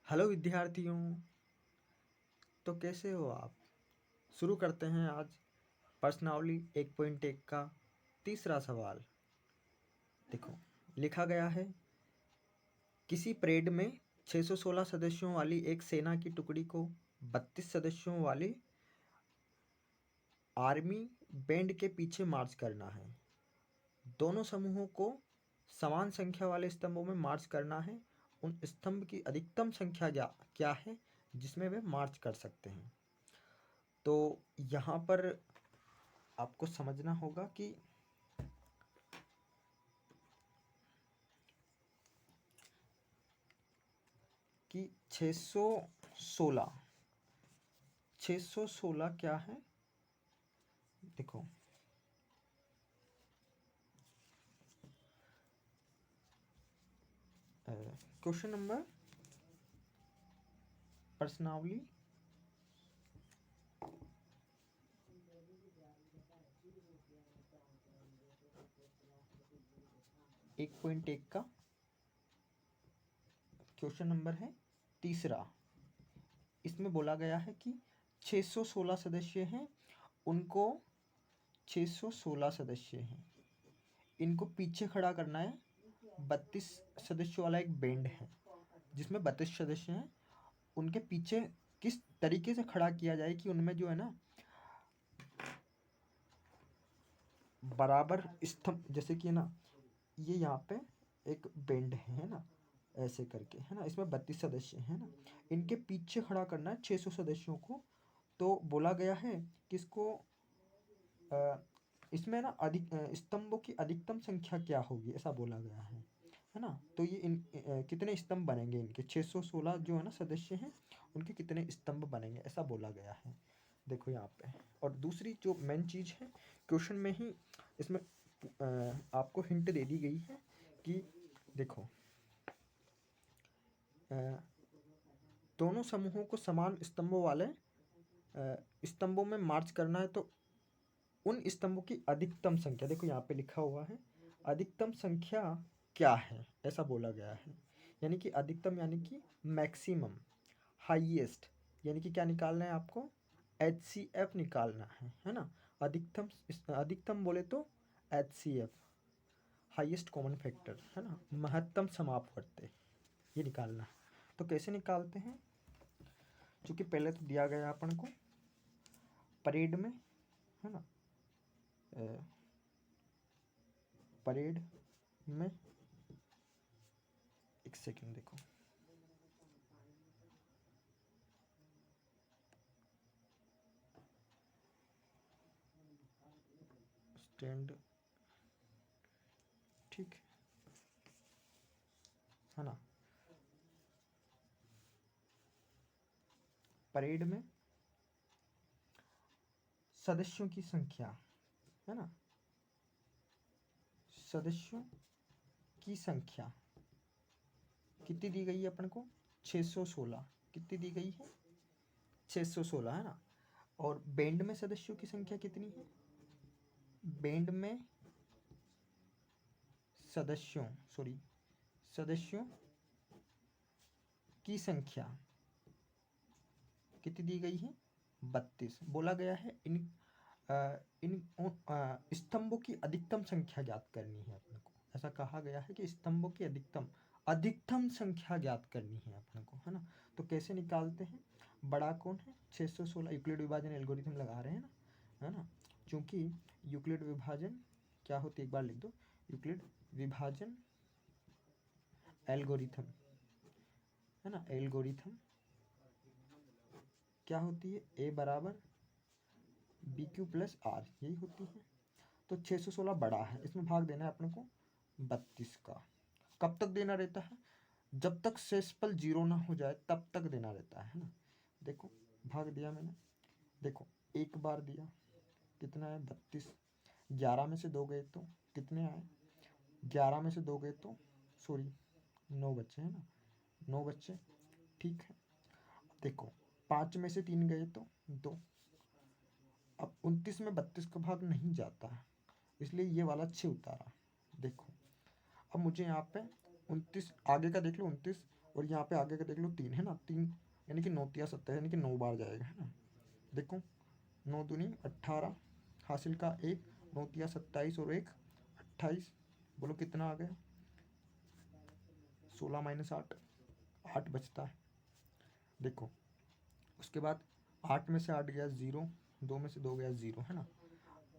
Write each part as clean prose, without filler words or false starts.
Hello विद्यार्थियों। तो कैसे हो आप? शुरू करते हैं आज प्रश्नावली 1.1 का तीसरा सवाल। देखो, लिखा गया है किसी परेड में 616 सदस्यों वाली एक सेना की टुकड़ी को 32 सदस्यों वाली आर्मी बैंड के पीछे मार्च करना है। दोनों समूहों को समान संख्या वाले स्तंभों में मार्च करना है। उन स्तंभ की अधिकतम संख्या क्या है जिसमें वे मार्च कर सकते हैं। तो यहाँ पर आपको समझना होगा कि 616 क्या है। देखो, क्वेश्चन नंबर प्रश्नावली 1.1 का क्वेश्चन नंबर है तीसरा। इसमें बोला गया है कि 616 सदस्य हैं, उनको 616 सदस्य हैं, इनको पीछे खड़ा करना है। 32 सदस्यों वाला एक बैंड है जिसमें 32 सदस्य हैं। उनके पीछे किस तरीके से खड़ा किया जाए कि उनमें जो है ना बराबर स्तंभ, जैसे कि ना ये यहाँ पे एक बैंड है ना, ऐसे करके है ना, इसमें 32 सदस्य है ना, इनके पीछे खड़ा करना है 600 सदस्यों को। तो बोला गया है कि इसको इसमें ना स्तंभों की अधिकतम संख्या क्या होगी, ऐसा बोला गया है ना। तो ये कितने स्तंभ बनेंगे, इनके 616 जो है ना सदस्य हैं, उनके कितने स्तंभ बनेंगे, ऐसा बोला गया है। देखो यहाँ पे, और दूसरी जो मेन चीज़ है क्वेश्चन में ही, इसमें आपको हिंट दे दी गई है कि देखो, दोनों समूहों को समान स्तंभों वाले स्तंभों में मार्च करना है। तो उन स्तंभों की अधिकतम संख्या, देखो यहाँ पे लिखा हुआ है अधिकतम संख्या क्या है, ऐसा बोला गया है। यानी कि अधिकतम यानी कि मैक्सिमम, हाईएस्ट, यानी कि क्या निकालना है आपको, HCF निकालना है ना। अधिकतम बोले तो HCF, हाईएस्ट कॉमन फैक्टर, है ना, महत्तम समापवर्ती, ये निकालना है। तो कैसे निकालते हैं, क्योंकि पहले तो दिया गया अपन को परेड में, है ना, परेड में, एक सेकंड देखो, स्टैंड, ठीक है ना, परेड में सदस्यों की संख्या, है ना, सदस्यों की संख्या कितनी दी गई है अपन को, 616, कितनी दी गई है, 616, है ना। और बैंड में सदस्यों की संख्या कितनी है, बैंड में सदस्यों की संख्या कितनी दी गई है, 32। बोला गया है इन स्तंभों की अधिकतम संख्या ज्ञात करनी है अपन को। ऐसा कहा गया है कि स्तंभों की अधिकतम संख्या ज्ञात करनी है अपन को, है ना। तो कैसे निकालते हैं, बड़ा कौन है, 616, यूक्लिड विभाजन एल्गोरिथम लगा रहे हैं ना, है ना। क्योंकि यूक्लिड विभाजन क्या होती है, एक बार लिख दो, यूक्लिड विभाजन एल्गोरिथम, है ना, एल्गोरिथम क्या होती है, ए बराबर BQ+R, यही होती है। तो 616 बड़ा है, इसमें भाग देना है अपने को 32 का। कब तक देना रहता है, जब तक शेषफल 0 ना हो जाए तब तक देना रहता है ना। देखो, भाग दिया मैंने, देखो एक बार दिया, कितना है 32, 11 में से 2 गए तो कितने आए, 11 में से 2 गए तो सॉरी 9 बच्चे, है ना, 9 बच्चे, ठीक है। देखो 5 में से 3 गए तो 2, अब 29 में 32 का भाग नहीं जाता है, इसलिए ये वाला 6 उतारा। देखो अब मुझे यहाँ पे 29, आगे का देख लो, 29 और यहाँ पे आगे का देख लो 3 है ना, 3 यानी कि 9 तिया 70 यानी कि 9 बार जाएगा, है ना। देखो 9 दूनी 18 हासिल का 1, 9 तिया 27 और 1 28, बोलो कितना आ गया, 16 माइनस 8, 8 बचता है। देखो उसके बाद 8 में से 8 गया 0, 2 में से 2 गया 0, है ना,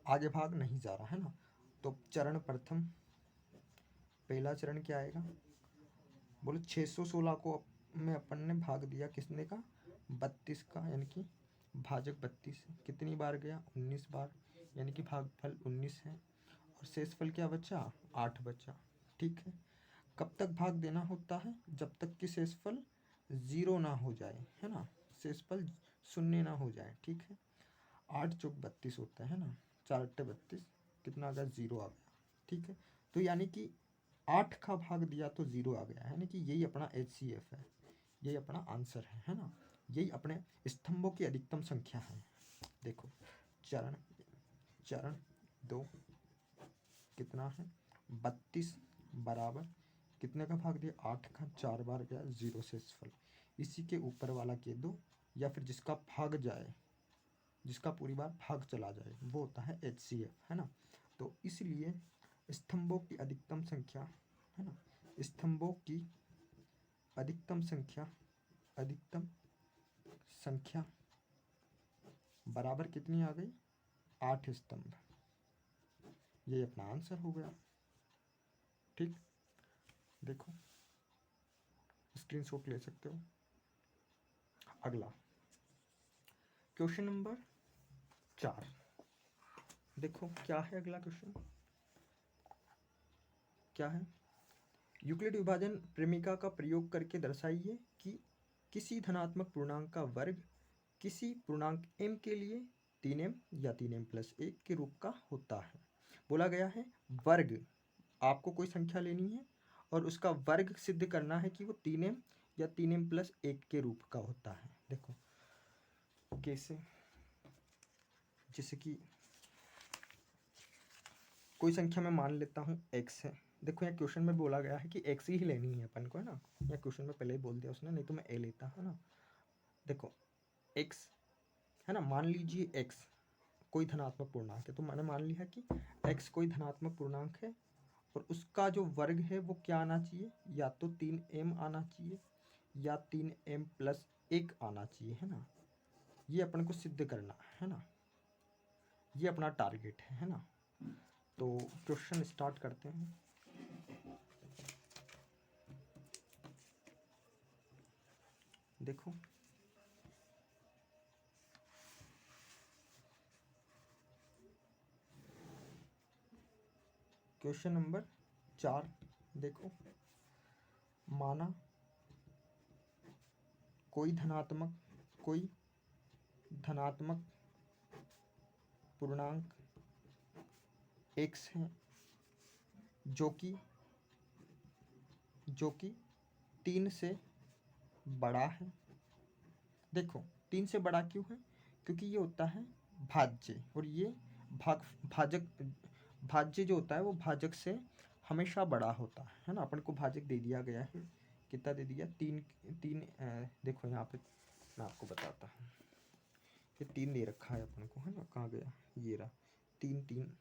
आगे भाग नहीं जा रहा, है ना। तो चरण प्रथम, पहला चरण क्या आएगा, बोलो 616 को में अपन ने भाग दिया किसने का, 32 का, यानी कि भाजक 32 कितनी बार गया, 19 बार, यानी कि भागफल 19 है। और शेषफल क्या बचा, 8 बचा। ठीक है, कब तक भाग देना होता है, जब तक कि शेषफल 0 ना हो जाए, है ना, शेषफल शून्य ना हो जाए। ठीक है, 8 चौक 32 होता है ना, 4 अट्ठे 32, कितना आ गया, 0 आ गया। ठीक है, तो यानी कि 8 का भाग दिया तो 0 आ गया, यानी कि यही अपना HCF है, यही अपना आंसर है ना। यही अपने स्तंभों की अधिकतम संख्या है। देखो चरण चरण 2 कितना है, 32 बराबर कितने का भाग दिया, 8 का, 4 बार गया 0 शेषफल। इसी के ऊपर वाला के दो, या फिर जिसका भाग जाए, जिसका पूरी बार भाग चला जाए, वो होता है HCF, है ना। तो इसलिए स्तंभों की अधिकतम संख्या, है ना, स्तंभों की अधिकतम संख्या, अधिकतम संख्या बराबर कितनी आ गई, 8 स्तंभ। ये अपना आंसर हो गया। ठीक, देखो स्क्रीनशॉट ले सकते हो। अगला क्वेश्चन नंबर 4, देखो क्या है अगला क्वेश्चन, क्या है, यूक्लिड विभाजन प्रेमिका का प्रयोग करके दर्शाइए कि किसी धनात्मक पूर्णांक का वर्ग किसी पूर्णांक m के लिए 3m या 3m+1 के रूप का होता है। बोला गया है वर्ग, आपको कोई संख्या लेनी है और उसका वर्ग सिद्ध करना है कि वो 3m या 3m+1 के रूप का होता है। देखो कैसे, जैसे कि कोई संख्या मैं मान लेता हूँ x है। देखो यहाँ क्वेश्चन में बोला गया है कि x ही लेनी है अपन को, है ना, या क्वेश्चन में पहले ही बोल दिया उसने, नहीं तो मैं a लेता, है ना। देखो x है ना, मान लीजिए x कोई धनात्मक पूर्णांक है, तो मैंने मान लिया कि x कोई धनात्मक पूर्णांक है और उसका जो वर्ग है वो क्या आना चाहिए, या तो 3m आना चाहिए या 3m+1 आना चाहिए, है ना। ये अपन को सिद्ध करना है ना, ये अपना टारगेट है ना। तो क्वेश्चन स्टार्ट करते हैं। देखो क्वेश्चन नंबर 4, देखो माना कोई धनात्मक पूर्णांक x है जो कि 3 से बड़ा है। देखो 3 से बड़ा क्यों है, क्योंकि ये होता है भाज्य, और ये भाज्य जो होता है वो भाजक से हमेशा बड़ा होता है ना। अपन को भाजक दे दिया गया है, कितना दे दिया, 3 3। देखो यहाँ पे मैं आपको बताता हूँ, ये 3 दे रखा है अपन को, है ना, कहाँ गया, ये रहा 3 3,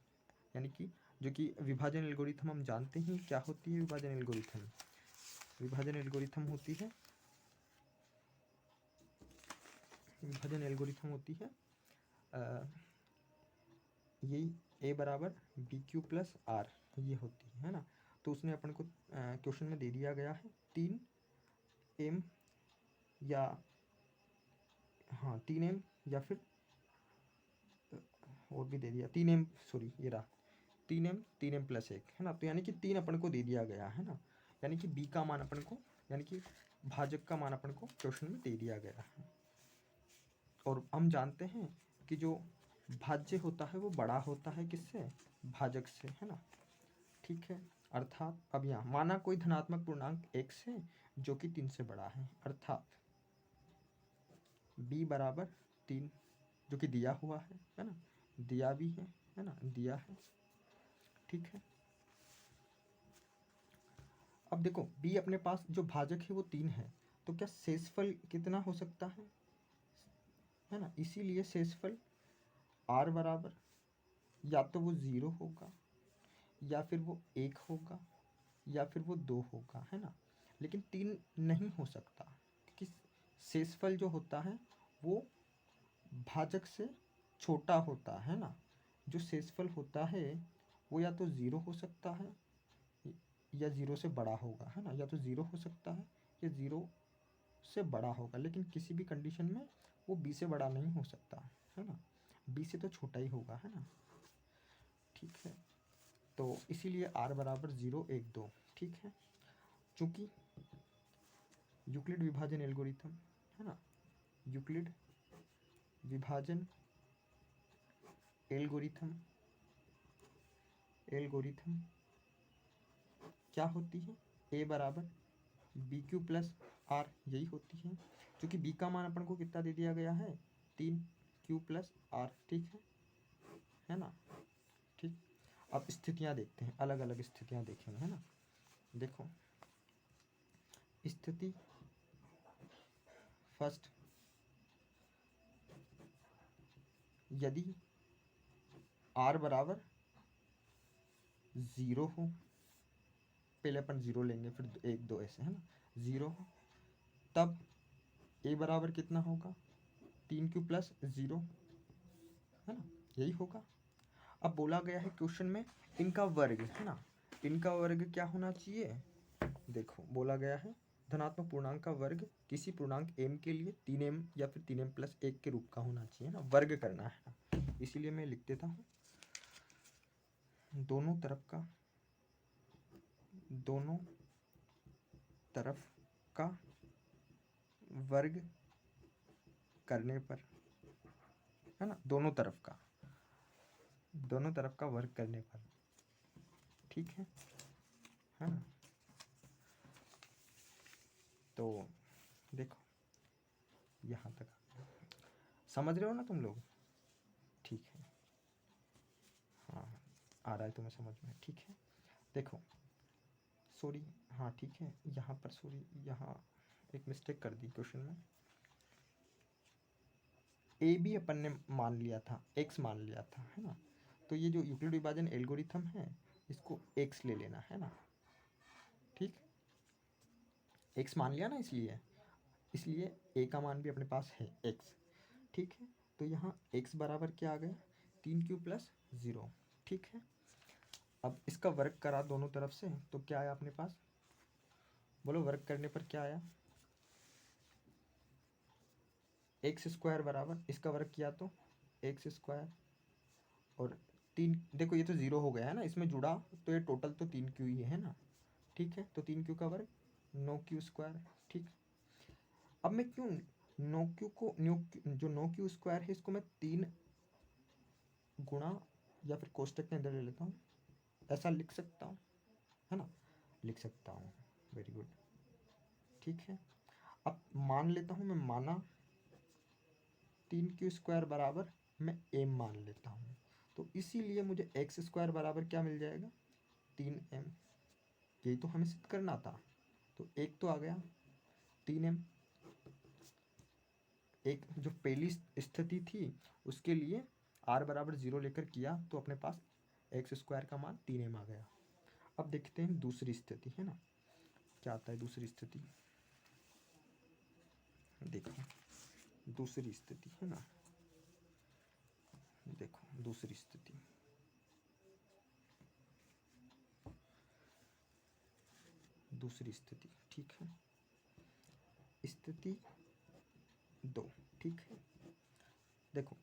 यानी कि जो कि विभाजन एल्गोरिथम हम जानते हैं क्या होती है। विभाजन एल्गोरिथम होती है, विभाजन एल्गोरिथम होती है यही a बराबर BQ+R, ये होती है ना। तो उसने अपन को क्वेश्चन में दे दिया गया है 3m या, हाँ 3m या फिर और भी दे दिया 3m, सॉरी ये रहा 3m 3m+1, है ना। तो यानी कि 3 अपन को दे दिया गया है ना, यानी कि b का मान अपन को, यानी कि भाजक का मान अपन को क्वेश्चन में दे दिया गया है। और हम जानते हैं कि जो भाज्य होता है वो बड़ा होता है किससे, भाजक से, है ना। ठीक है, अर्थात अब यहाँ माना कोई धनात्मक पूर्णांक x है जो कि 3 से बड़ा है, अर्थात b बराबर 3, जो कि दिया हुआ है ना, दिया भी है ना, दिया है। ठीक है, अब देखो b अपने पास जो भाजक है वो 3 है, तो क्या शेषफल कितना हो सकता है ना, इसीलिए शेषफल r बराबर या तो वो 0 होगा, या फिर वो 1 होगा, या फिर वो 2 होगा, है ना। लेकिन 3 नहीं हो सकता, क्योंकि शेषफल जो होता है वो भाजक से छोटा होता है ना। जो शेषफल होता है वो या तो 0 हो सकता है या 0 से बड़ा होगा, है ना, या तो 0 हो सकता है या 0 से बड़ा होगा, लेकिन किसी भी कंडीशन में वो b से बड़ा नहीं हो सकता, है ना, b से तो छोटा ही होगा, है ना। ठीक है, तो इसीलिए r बराबर 0 1 2। ठीक है, चूंकि यूक्लिड विभाजन एल्गोरिथम, है ना, यूक्लिड विभाजन एल्गोरिथम एल्गोरिथम क्या होती है, a बराबर बी क्यू प्लस आर, यही होती है। क्योंकि b का मान अपन को कितना दे दिया गया है, 3q प्लस आर। ठीक है ना। ठीक, अब स्थितियां देखते हैं, अलग अलग स्थितियां देखेंगे, है ना। देखो स्थिति फर्स्ट, यदि r बराबर 0 हो, पहले अपन 0 लेंगे फिर 1 2 ऐसे, है ना, 0 हो, तब a बराबर कितना होगा, 3q प्लस 0, है ना, यही होगा। अब बोला गया है क्वेश्चन में इनका वर्ग, है ना, इनका वर्ग क्या होना चाहिए। देखो बोला गया है धनात्मक पूर्णांक का वर्ग किसी पूर्णांक m के लिए 3m या फिर 3m प्लस 1 के रूप का होना चाहिए ना, वर्ग करना है ना। इसीलिए मैं लिख देता हूँ दोनों तरफ का वर्ग करने पर, है ना, दोनों तरफ का वर्ग करने पर। ठीक है ना। तो देखो यहाँ तक समझ रहे हो ना तुम लोग। ठीक है, हाँ आ रहा है तुम्हें समझ में। ठीक है, देखो सॉरी, हाँ ठीक है, यहाँ पर सॉरी, यहाँ एक मिस्टेक कर दी क्वेश्चन में। ए बी अपन ने मान लिया था, एक्स मान लिया था, है ना। तो ये जो यूक्लिड विभाजन एल्गोरिथम है इसको एक्स ले लेना, है ना। ठीक, एक्स मान लिया ना, इसलिए इसलिए ए का मान भी अपने पास है एक्स। ठीक है, तो यहाँ एक्स बराबर क्या आ गया, 3q प्लस 0। ठीक है, अब इसका वर्ग करा दोनों तरफ से तो क्या आया अपने पास, बोलो वर्ग करने पर क्या आया, एक्स स्क्वायर बराबर इसका वर्ग किया तो एक्स स्क्वायर, और 3, देखो ये तो 0 हो गया है ना, इसमें जुड़ा तो ये टोटल तो 3q ही है ना। ठीक है, तो 3q का वर्ग 9q स्क्वायर। ठीक, अब मैं क्यों 9q को जो 9q स्क्वायर है इसको मैं 3 गुणा या फिर कोष्टक के अंदर ले लेता हूँ, ऐसा लिख सकता हूँ, है ना, लिख सकता हूँ। Very good. ठीक है, अब मान लेता हूँ, मैं माना 3q स्क्वायर बराबर मैं m मान लेता हूँ, तो इसीलिए मुझे एक्स स्क्वायर बराबर क्या मिल जाएगा, 3m। यही तो हमें सिद्ध करना था, तो एक तो आ गया 3m। एक जो पहली स्थिति थी उसके लिए r बराबर 0 लेकर किया तो अपने पास एक्स स्क्वायर का मान 3m आ गया। अब देखते हैं दूसरी स्थिति, है ना, क्या आता है दूसरी स्थिति। देखो दूसरी स्थिति, है ना, देखो दूसरी स्थिति, दूसरी स्थिति। ठीक है, स्थिति 2। ठीक है, देखो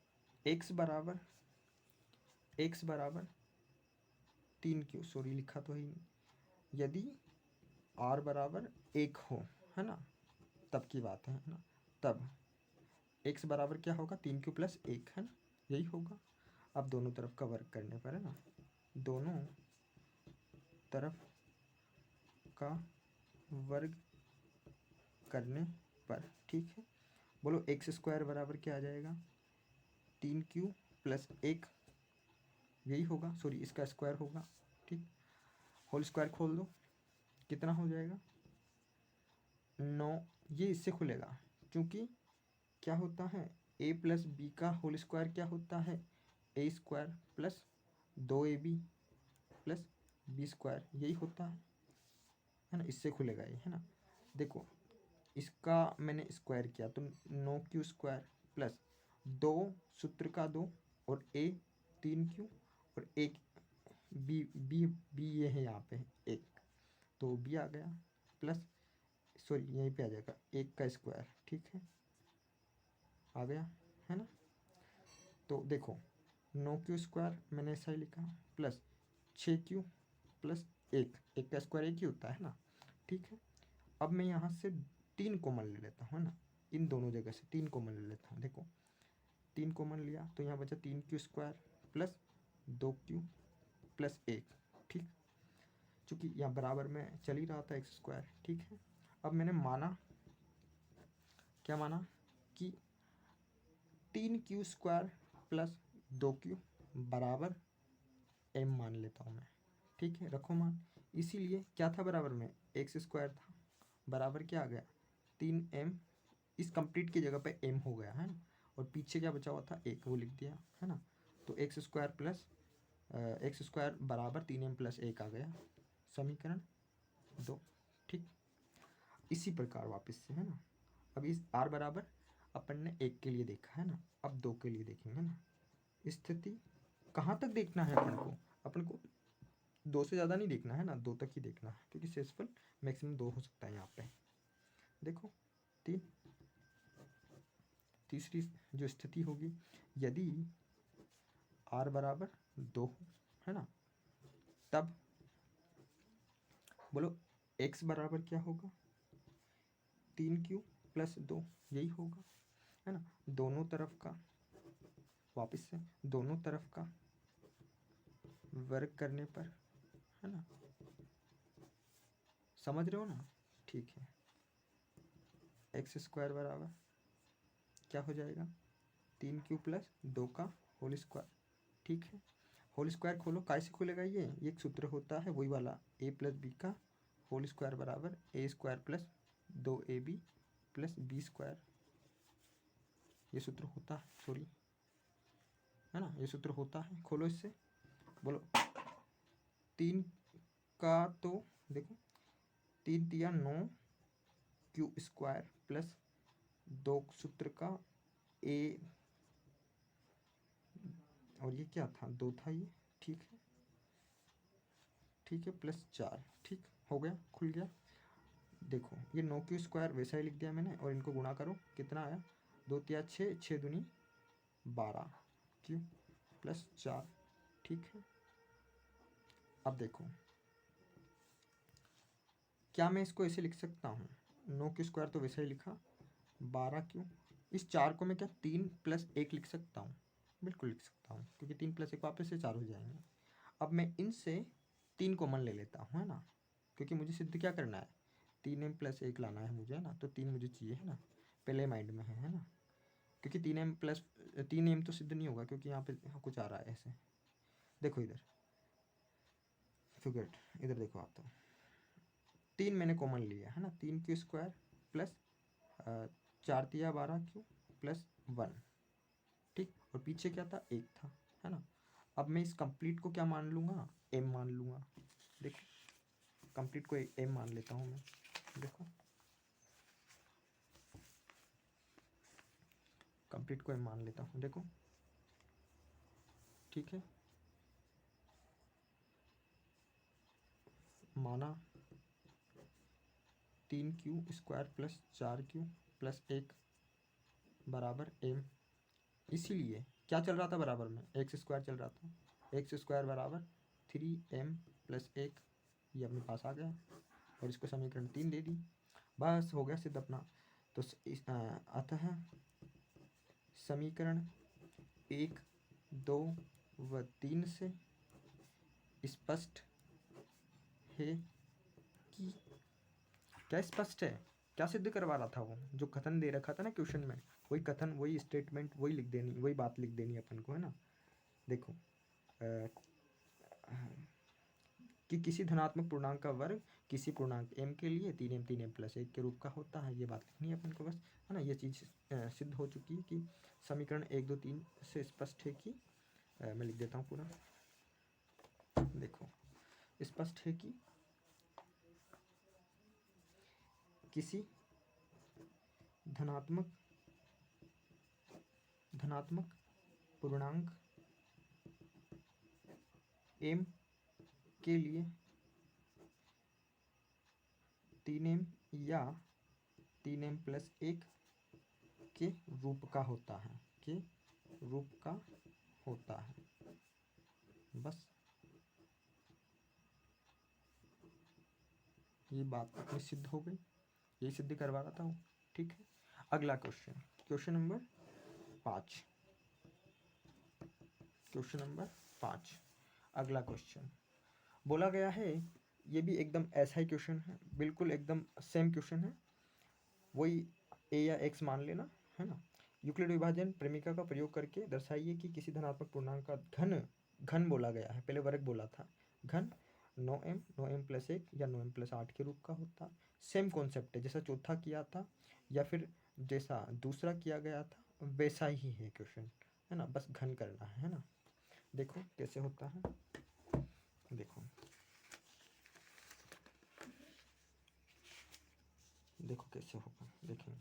x बराबर 3q, सॉरी लिखा तो ही नहीं, यदि r बराबर 1 हो, है ना, तब की बात है ना, तब x बराबर क्या होगा, 3q प्लस 1, है ना, यही होगा। अब दोनों तरफ का वर्ग करने पर, है ना, दोनों तरफ का वर्ग करने पर। ठीक है, बोलो एक्स स्क्वायर बराबर क्या आ जाएगा, 3q प्लस 1, यही होगा, सॉरी इसका स्क्वायर होगा। ठीक, होल स्क्वायर खोल दो, कितना हो जाएगा 9, ये इससे खुलेगा क्योंकि क्या होता है a प्लस बी का होल स्क्वायर क्या होता है A square plus 2ab plus B square, यही होता है ना, इससे खुलेगा ये, है ना। देखो इसका मैंने स्क्वायर किया तो 9q स्क्वायर प्लस 2 सूत्र का 2 और a 3q और एक बी ये है यहाँ पे एक, तो b आ गया प्लस, सॉरी यहीं पे आ जाएगा 1 का स्क्वायर, ठीक है आ गया, है ना। तो देखो 9q स्क्वायर मैंने ऐसा ही लिखा प्लस 6q प्लस 1 का स्क्वायर 1 ही होता है ना, ठीक है। अब मैं यहाँ से 3 कॉमन ले लेता हूँ, है ना, इन दोनों जगह से 3 कॉमन ले लेता हूँ। देखो 3 कॉमन लिया तो यहाँ बचा 3q square plus 2q plus 1, ठीक, चूँकि यहाँ बराबर में चल ही रहा था एक्स स्क्वायर, ठीक है। अब मैंने माना, क्या माना कि 3q स्क्वायर प्लस 2q बराबर m मान लेता हूँ मैं, ठीक है, रखो मान। इसीलिए क्या था बराबर में एक्स स्क्वायर था, बराबर क्या आ गया 3m, इस कंप्लीट की जगह पे m हो गया, है ना, और पीछे क्या बचा हुआ था एक, वो लिख दिया, है ना। तो x square plus x square बराबर 3m प्लस 1 आ गया, समीकरण 2, ठीक। इसी प्रकार वापस से, है ना, अब इस r बराबर अपन ने 1 के लिए देखा, है ना, अब 2 के लिए देखेंगे ना। स्थिति कहाँ तक देखना है अपन को 2 से ज़्यादा नहीं देखना है ना, 2 तक ही देखना है, क्योंकि शेषफल मैक्सिमम 2 हो सकता है यहाँ पे। देखो तीसरी जो स्थिति होगी, यदि r बराबर 2 है ना, तब बोलो x बराबर क्या होगा 3q प्लस 2, यही होगा, है ना। दोनों तरफ का, वापस से दोनों तरफ का वर्ग करने पर, है ना, समझ रहे हो ना, ठीक है। एक्स स्क्वायर बराबर क्या हो जाएगा 3q प्लस 2 का होल स्क्वायर, ठीक है। होल स्क्वायर खोलो, कैसे खुलेगा ये एक सूत्र होता है वही वाला, a प्लस बी का होल स्क्वायर बराबर a square plus 2ab plus B square, ये सूत्र होता है, सॉरी, है ना, ये सूत्र होता है। खोलो इससे, बोलो 3 का, तो देखो 3 तिया 9 q स्क्वायर प्लस 2 सूत्र का a, और ये क्या था 2 था ये, ठीक है, ठीक है, प्लस 4, ठीक हो गया, खुल गया। देखो ये 9q स्क्वायर वैसा ही लिख दिया मैंने, और इनको गुणा करो, कितना आया 2 तिया 6, 6 दूनी 12 q प्लस 4, ठीक है। अब देखो क्या मैं इसको ऐसे लिख सकता हूँ, 9q स्क्वायर तो वैसा ही लिखा, 12q, इस 4 को मैं क्या 3 प्लस 1 लिख सकता हूँ, बिल्कुल लिख सकता हूँ, क्योंकि 3 प्लस 1 वापस से 4 हो जाएंगे। अब मैं इनसे 3 कॉमन ले लेता हूँ, है ना, क्योंकि मुझे सिद्ध क्या करना है 3m प्लस 1 लाना है मुझे, है ना, तो 3 मुझे चाहिए, है ना, पहले माइंड में है ना, क्योंकि 3m तो सिद्ध नहीं होगा, क्योंकि यहाँ पे कुछ आ रहा है ऐसे। देखो इधर फिगर, इधर देखो आप, तो 3 मैंने कॉमन लिया, है ना, 3q स्क्वायर प्लस 4 तिया 12q प्लस 1, ठीक, और पीछे क्या था 1 था, है ना। अब मैं इस कंप्लीट को क्या मान लूँगा m मान लूँगा, देखो कंप्लीट को m मान लेता हूँ मैं, देखो कंप्लीट को m मान लेता हूँ, देखो ठीक है, माना 3q square plus 4q plus 1 बराबर m, इसीलिए क्या चल रहा था बराबर में एक्स स्क्वायर चल रहा था, एक्स स्क्वायर बराबर 3m प्लस 1, ये अपने पास आ गया, और इसको समीकरण 3 दे दी, बस हो गया सिद्ध अपना। तो अतः समीकरण 1, 2 व 3 से स्पष्ट है कि, क्या स्पष्ट है, क्या सिद्ध करवा रहा था वो, जो कथन दे रखा था ना क्वेश्चन में, वही कथन, वही स्टेटमेंट, वही लिख देनी, वही बात लिख देनी अपन को, है ना। देखो कि किसी धनात्मक पूर्णांक का वर्ग किसी पूर्णांक m के लिए 3m प्लस 1 के रूप का होता है। ये बात लिखनी है अपन को बस, है ना। ये चीज़ सिद्ध हो चुकी है कि समीकरण 1 2 3 से स्पष्ट है कि मैं लिख देता हूँ पूरा। देखो, स्पष्ट है कि किसी धनात्मक पूर्णांक m के लिए 3m या 3m प्लस 1 के रूप का होता है, के रूप का होता है। बस ये बात अपनी सिद्ध हो गई, यही सिद्ध करवा रहा था। ठीक है, अगला question, question number 5। Question number 5, अगला क्वेश्चन बोला गया है, ये भी एकदम ऐसा ही क्वेश्चन है, बिल्कुल एकदम सेम क्वेश्चन है, वही ए या एक्स मान लेना, है ना। यूक्लिड विभाजन प्रेमिका का प्रयोग करके दर्शाइए कि किसी धनात्मक पूर्णांक का घन बोला गया है, पहले वर्ग बोला था, घन 9m प्लस 1 या 9m प्लस 8 के रूप का होता। सेम कॉन्सेप्ट है, जैसा चौथा किया था या फिर जैसा दूसरा किया गया था वैसा ही है क्वेश्चन, है ना। बस घन करना है ना। देखो कैसे होता है, देखो कैसे होगा, देखेंगे।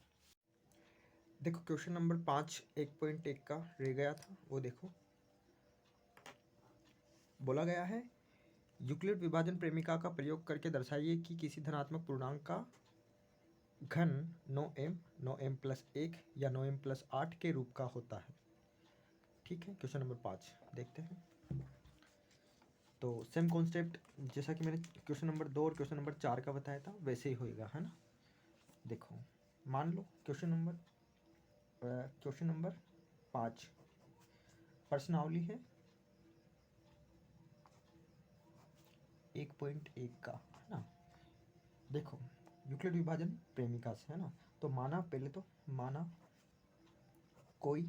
देखो क्वेश्चन नंबर 5 1.1 का रह गया था, वो देखो बोला गया है, यूक्लिड विभाजन प्रेमिका का प्रयोग करके दर्शाइए कि किसी धनात्मक पूर्णांक का घन 9m प्लस 1 या 9m प्लस 8 के रूप का होता है। ठीक है, क्वेश्चन नंबर 5 देखते हैं। तो सेम कॉन्सेप्ट जैसा कि मैंने क्वेश्चन नंबर 2 और क्वेश्चन नंबर 4 का बताया था वैसे ही होएगा, है ना। देखो मान लो क्वेश्चन नंबर 5 प्रश्नावली है 1.1 का, है ना। देखो यूक्लिड विभाजन प्रेमिका से, है ना। तो माना, पहले तो माना कोई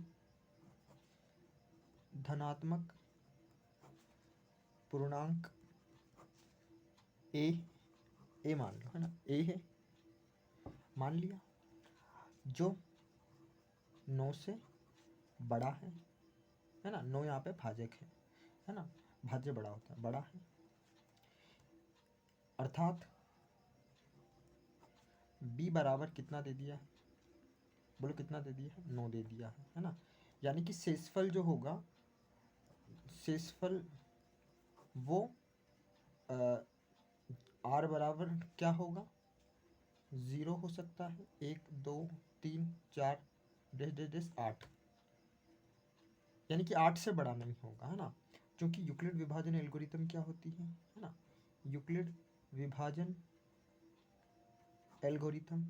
धनात्मक पूर्णांक ए मान लो, है ना, ए है मान लिया, जो 9 से बड़ा है ना। 9 यहाँ पे भाजक है ना, भाज्य बड़ा होता है, बड़ा है, अर्थात b बराबर कितना दे दिया है, बोलो कितना दे दिया है, 9 दे दिया है ना। यानी कि शेषफल जो होगा, शेषफल वो r बराबर क्या होगा, 0 हो सकता है, 1 2 3 4 8, यानी कि 8 से बड़ा नहीं होगा, है ना। क्योंकि यूक्लिड विभाजन एल्गोरिथम क्या होती है ना, यूक्लिड विभाजन एल्गोरिथम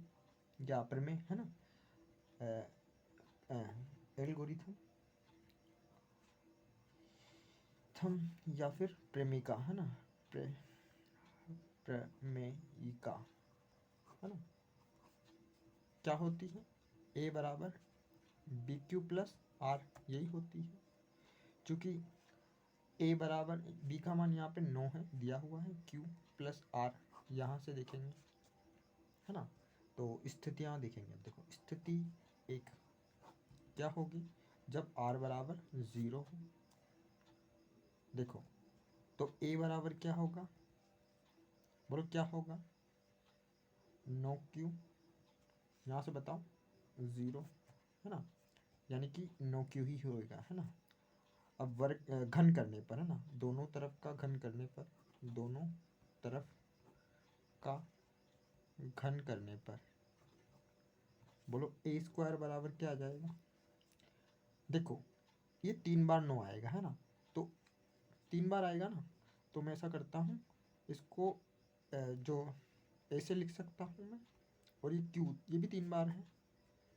या प्रमेय, है ना, एल्गोरिथम थम या फिर प्रेमिका, है ना, प्रमेयिका, है ना, क्या होती है, ए बराबर बी क्यू प्लस आर, यही होती है। क्योंकि ए बराबर बी का मान यहाँ पे 9 है दिया हुआ है, क्यू प्लस आर यहाँ से देखेंगे, है ना। तो स्थितियाँ देखेंगे, देखो स्थिति 1 क्या होगी, जब r बराबर 0 हो। देखो तो a बराबर क्या होगा, बोलो क्या होगा, 9 क्यू, यहाँ से बताओ 0, है ना, यानी कि 9 क्यू ही होएगा, है ना। अब वर्ग घन करने पर, है ना, दोनों तरफ का घन करने पर, दोनों तरफ का घन करने पर, बोलो ए स्क्वायर बराबर क्या आ जाएगा। देखो ये 3 बार 9 आएगा, है ना, तो 3 बार आएगा ना, तो मैं ऐसा करता हूँ, इसको जो ऐसे लिख सकता हूँ मैं, और ये क्यू ये भी 3 बार है,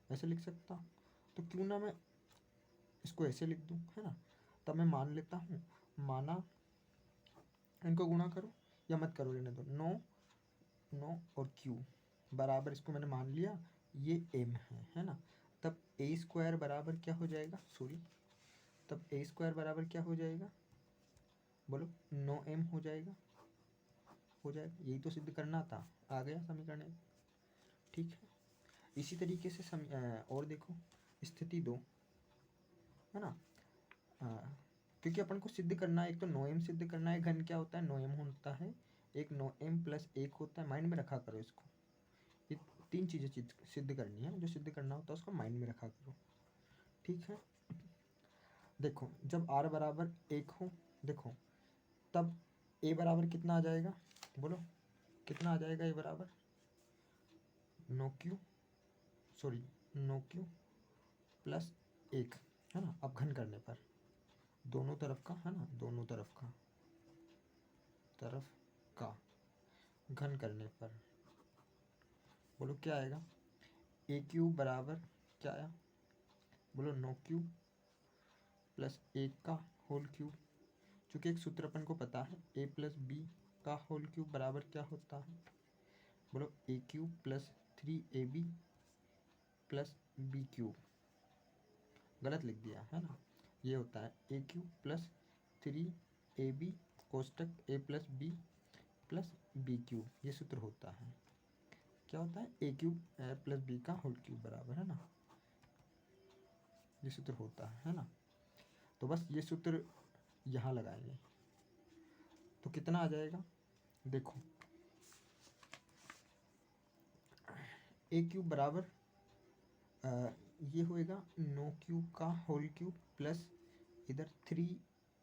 ऐसे लिख सकता हूँ। तो क्यों ना मैं इसको ऐसे लिख दूँ, है ना। तब मैं मान लेता हूँ, माना इनको गुणा करो या मत करो, लेने दो, 9 और क्यू बराबर, इसको मैंने मान लिया ये m है ना। तब ए स्क्वायर बराबर क्या हो जाएगा, सॉरी, तब ए स्क्वायर बराबर क्या हो जाएगा, बोलो 9m हो जाएगा, हो जाएगा। यही तो सिद्ध करना था, आ गया समीकरण 1। ठीक है, इसी तरीके से और देखो स्थिति 2, है ना। क्योंकि अपन को सिद्ध करना है, एक तो नोएम सिद्ध करना है। घन क्या होता है, नोएम होता है। एक नोएम प्लस एक होता है, माइंड में रखा करो इसको। ये 3 चीज़ें सिद्ध करनी है, जो सिद्ध करना होता है उसको माइंड में रखा करो। ठीक है, देखो जब r बराबर 1 हो, देखो तब a बराबर कितना आ जाएगा, बोलो कितना आ जाएगा। a बराबर नो क्यू प्लस 1, है ना। अब घन करने पर दोनों तरफ का, है ना, दोनों तरफ का घन करने पर बोलो क्या आएगा। ए क्यूब बराबर क्या आया, बोलो नो क्यूब प्लस 1 का होल क्यूब। चूँकि एक सूत्र अपन को पता है, a प्लस बी का होल क्यूब बराबर क्या होता है, बोलो A cube plus 3ab plus B cube. गलत लिख दिया, है ना। ये होता है ए क्यूब प्लस 3ab कोष्टक a plus B plus B cube. ये सूत्र होता है, क्या होता है, ए क्यूब प्लस बी का होल क्यूब बराबर, है ना। ये सूत्र होता है ना। तो बस ये सूत्र यहाँ लगाएंगे तो कितना आ जाएगा, देखो ए क्यूब बराबर ये होएगा नो क्यूब का होल क्यूब प्लस इधर 3,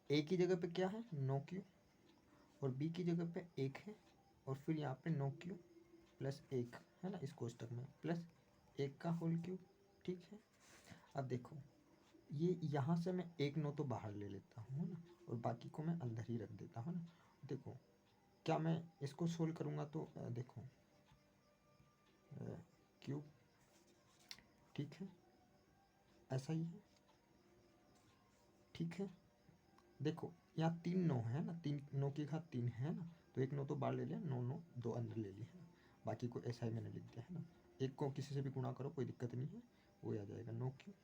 ए की जगह पे क्या है, नो क्यूब, और बी की जगह पे 1 है, और फिर यहाँ पे नो क्यूब प्लस 1, है ना, इस कोष्टक में प्लस 1 का होल क्यूब। ठीक है, अब देखो ये यहाँ से मैं 1 नो तो बाहर ले लेता हूँ, है ना, और बाकी को मैं अंदर ही रख देता हूँ ना। देखो क्या मैं इसको सोल्व करूँगा तो देखो क्यूब, ठीक है, ऐसा ही है। ठीक है, देखो यहाँ 3 नो है ना, 3 नो की घात 3 है ना, तो 1 नो तो बाहर ले लिया, 9 नो 2 अंदर ले लिया, है ना। बाकी को ऐसा ही मैंने लिख दिया, है ना। एक को किसी से भी गुणा करो, कोई दिक्कत नहीं है, वो आ जाएगा नो क्यूब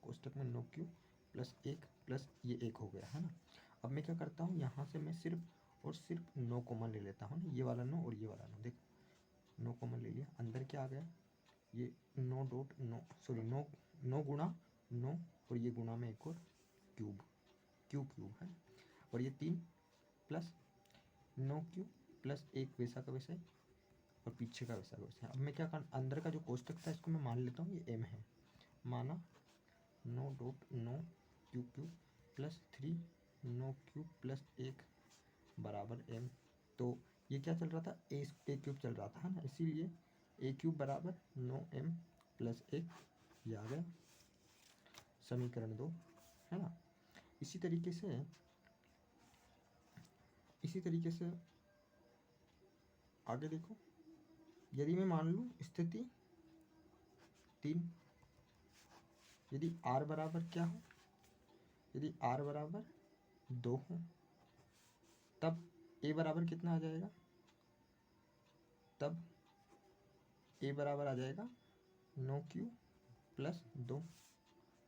कोष्टक में नो क्यूब प्लस 1 प्लस ये 1 हो गया, है ना। अब मैं क्या करता हूँ, यहाँ से मैं सिर्फ और सिर्फ नो कॉमन ले लेता हूँ ना, ये वाला नो और ये वाला नो। देखो नो कॉमन ले लिया, अंदर क्या आ गया, ये नो डॉट नो, सॉरी नो, नो गुणा नो, और ये गुणा में एक और क्यूब, क्यूब है, और ये 3 प्लस नो क्यूब प्लस 1 वैसा का वैसा ही, और पीछे का वैसा का वैसा। अब मैं क्या कर, अंदर का जो कोष्टक था इसको मैं मान लेता हूँ ये m है, माना नो डॉट नो क्यूब प्लस 3 नो क्यूब प्लस 1 बराबर m। तो ये क्या चल रहा था, ए क्यूब चल रहा था, है ना, इसीलिए ए क्यूब बराबर नो m प्लस 1, ये आ गया समीकरण 2, है ना। इसी तरीके से आगे देखो, यदि मैं मान लूँ स्थिति 3, यदि r बराबर क्या हो, यदि r बराबर 2 हो, तब a बराबर कितना आ जाएगा, तब a बराबर आ जाएगा नो क्यूब प्लस 2।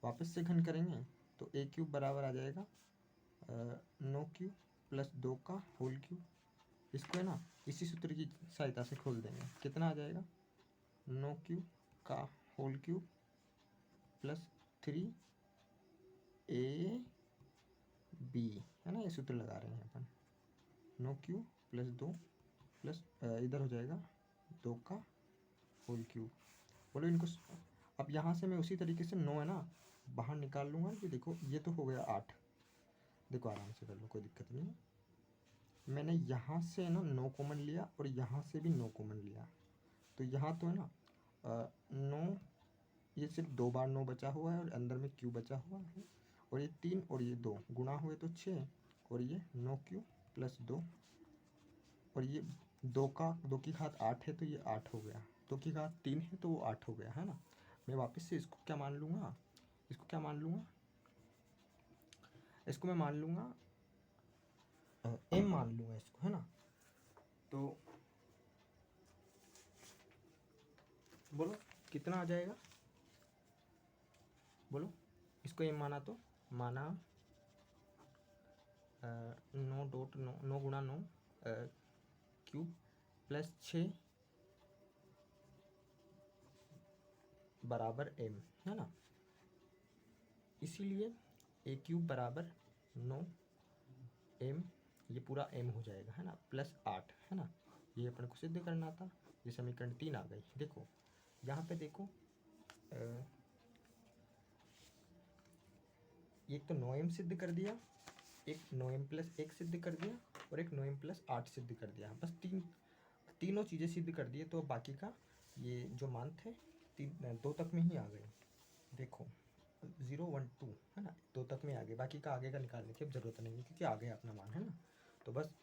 वापस से घन करेंगे तो a क्यूब बराबर आ जाएगा नो क्यूब प्लस 2 का होल क्यूब। इसको है ना इसी सूत्र की सहायता से खोल देंगे, कितना आ जाएगा, नो क्यूब का whole cube plus 3 a b, है ना, ये सूत्र लगा रहे हैं अपन, नो क्यूब प्लस 2 प्लस इधर हो जाएगा 2 का होल क्यूब। बोलो इनको अब यहाँ से मैं उसी तरीके से 9 है ना बाहर निकाल लूँगा। ये देखो ये तो हो गया 8, देखो आराम से कर लो, कोई दिक्कत नहीं है। मैंने यहाँ से ना 9 कॉमन लिया और यहाँ से भी 9 कॉमन लिया, तो यहाँ तो है ना 9, ये सिर्फ 2 बार 9 बचा हुआ है और अंदर में क्यू बचा हुआ है, और ये 3 और ये 2 गुणा हुए तो 6, और ये 9 क्यू प्लस 2, और ये 2 की घात 8 है तो ये 8 हो गया, 2 की घात 3 है तो वो 8 हो गया, है ना। मैं वापस से इसको क्या मान लूँगा, इसको क्या मान लूँगा, इसको मैं मान लूँगा m मान लूँगा इसको, है ना। तो बोलो कितना आ जाएगा, बोलो इसको m माना तो माना 9 डॉट 9, 9 गुणा 9 क्यूब प्लस 6 बराबर m, है ना। इसीलिए a क्यूब बराबर 9m, ये पूरा m हो जाएगा, है ना, प्लस 8, है ना। ये अपन को सिद्ध करना था। ये समीकरण 3 आ गई। देखो यहाँ पे देखो, एक तो 9m सिद्ध कर दिया, एक 9m प्लस 1 सिद्ध कर दिया, और एक 9m प्लस 8 सिद्ध कर दिया। बस तीनों चीज़ें सिद्ध कर दिए, तो बाकी का ये जो मान थे 2 तक में ही आ गए। देखो 0 1 2, है ना, 2 तक में आ गए। बाकी का आगे का निकालने की अब ज़रूरत नहीं है, क्योंकि आ गया अपना मान, है ना। तो बस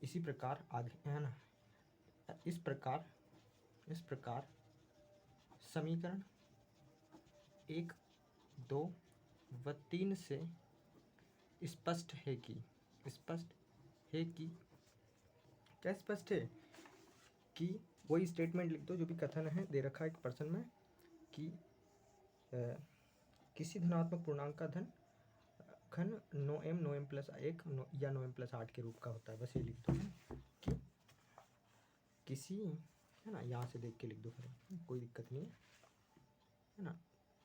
इसी प्रकार आगे, है ना, इस प्रकार समीकरण 1 2 व 3 से स्पष्ट है कि क्या स्पष्ट है कि वही स्टेटमेंट लिख दो जो भी कथन है दे रखा है एक प्रश्न में, कि किसी धनात्मक पूर्णांक का घन 9m 9m प्लस 1 या 9m प्लस 8 के रूप का होता है। बस ये लिख दो कि किसी, है ना, यहाँ से देख के लिख दो, फिर कोई दिक्कत नहीं है ना।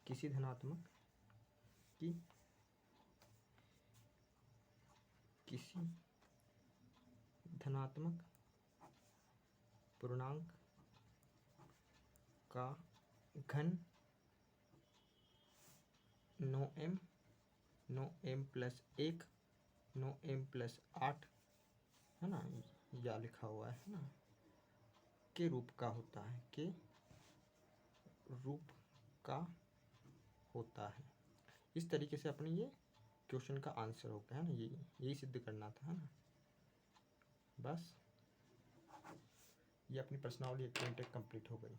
किसी धनात्मक पूर्णांक का घन 9m प्लस 1 9m प्लस 8, है ना, या लिखा हुआ है ना, के रूप का होता है। इस तरीके से अपने ये क्वेश्चन का आंसर होगा, है ना। यही सिद्ध करना था, है ना। बस ये अपनी प्रश्नावली 1.1 कंप्लीट हो गई।